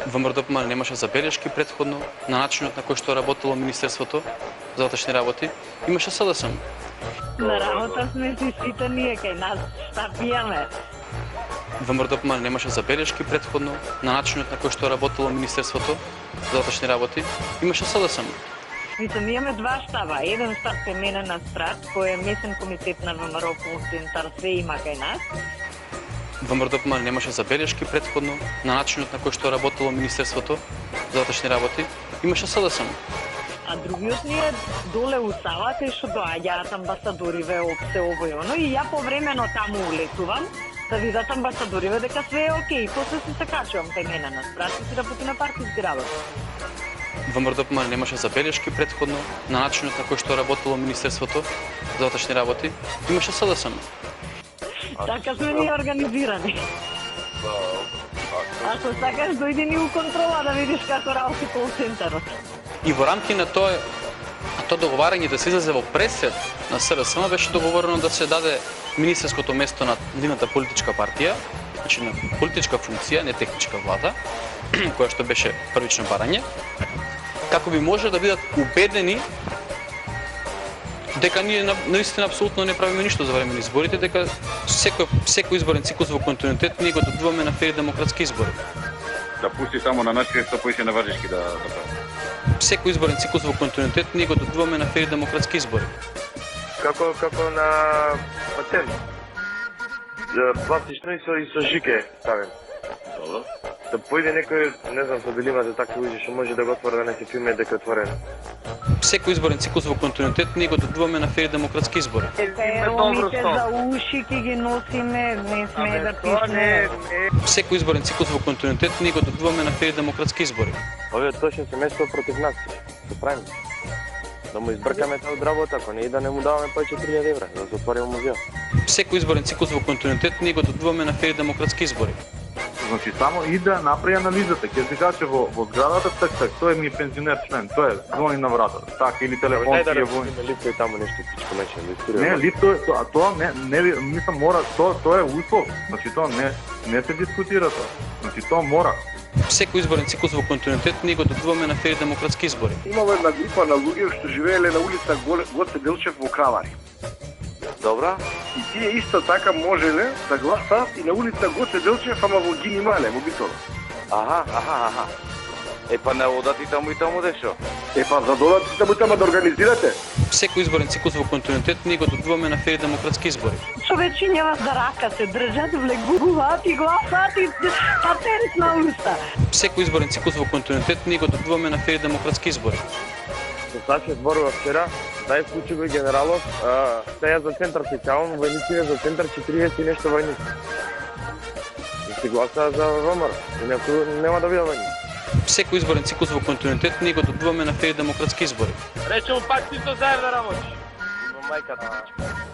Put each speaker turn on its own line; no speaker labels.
ВМРО немаше забелешки претходно на начинот на кој што работело Министерството за внатрешни работи. Имаше СДСМ.
На работа сме си сите ние кај нас, шта пијаме.
ВМРО немаше забелешки претходно на начинот на кој што работело Министерството за внатрешни работи. Имаше СДСМ.
Мислам, имаме два штаба. Еден штаб е мене на Страт, кој е месен комитет на ВМРО по центар, се има кај нас.
ВМРО немаше забелешки претходно на начинот на кој што работело Министерството за внатрешни работи. Имаше СДСМ.
А другиот ни е доле у Сава, кај што доаѓаат амбасадориве, опсе ово и оно, и ја повремено таму улетувам да видат амбасадориве дека све е окей. После се качувам кај мене на Страт и си работи на партиски работи.
ВМРО немаше забелешки претходно на начинот на кој што работело Министерството за внатрешни работи. Имаше СДСМ.
Така сме ние организирани. Ако сакаш, дојди ни у контрола да видиш како работи кол центарот.
И во рамки на тоа договарање да се излезе во пресед на СРСМ беше договорено да се даде министерското место на нивната политичка партија, значи на политичка функција, не техничка влада, која што беше првично барање, како би може да бидат убедени дека ние наистина апсолутно не правиме ништо за време на изборите, дека секој изборен циклус во континуитет ние го добиваме на фери демократски избори.
Да пусти само на начин што поише на Варжишки да прави.
Секој изборен циклус во континуитет ние го добиваме на фери демократски избори.
Како на патент. Пластично и со жике ставен.
Добро.
Да појде некој, не знам, со дали имате такво уđe што може да го отвори да не се филме дека е отворено.
Секој изборен циклус во континуитет ние го добиваме на фери демократски избори.
Перомите за уши ки ги носиме, не сме да пишеме.
Секој изборен циклус во континуитет ние го добиваме на фери демократски избори.
Овие точно се место против нас. Што правиме? Да му избркаме таа од работа, ако не и да не му даваме повеќе 3000 евра, да се отвориме музеј.
Секој изборен циклус во континуитет ние го добиваме на фери демократски избори.
Значи само и да направи анализата, ќе се каже во зградата, так, тој ми е пензионер член, тој е звони на вратата, така или телефон ќе е во.
Лифто е таму нешто пичко мече,
Не, лифто е тоа не мислам мора, тоа е услов. Значи тоа не се дискутира тоа. Значи тоа мора.
Секој изборен циклус во континуитет ние го добиваме на фери демократски избори.
Имало една група на луѓе што живееле на улица Гоце Делчев во Кравари.
Добра?
И тие исто така можеле да гласаат и на улица Гоце Делчев, ама во Гини Мале, во Битола.
Аха. Па не одат и таму дешо.
Па за додат таму да организирате.
Секој изборен циклус во континуитет ние го добиваме на фери демократски избори.
Човечињава за рака се држат, влегуваат и гласаат и патент на уста.
Секој изборен циклус во континуитет ние го добиваме на фери демократски избори.
Со Саше зборува вчера, дај случи го генералов, сега за центар специјално, војниците за центар 40 и нешто војници. И се гласа за ВМРО, и некој нема да биде војник.
Секој изборен циклус во континуитет ние го добиваме на фери демократски избори.
Речемо пак ти заедно работиш. Мајката.